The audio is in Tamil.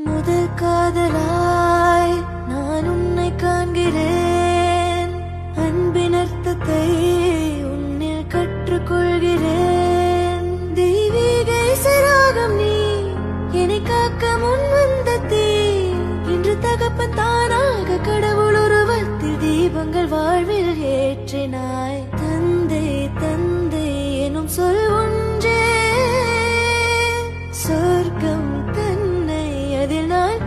முதல் காதலாய் நான் உன்னை காண்கிறேன். அன்பின் அர்த்தத்தை உன்னில் கற்றுக்கொள்கிறேன். தெய்வீக இசைராகம் நீ என்னை காக்க முன் வந்த தீ. இன்று தகப்பன் தானாக கடவுள் உருவத்தில் தீபங்கள் வாழ்வில் ஏற்றினாய். தந்தை தந்தை எனும் சொல் ஒன்றே சொர்க்கம் தன்னை அதில் நான்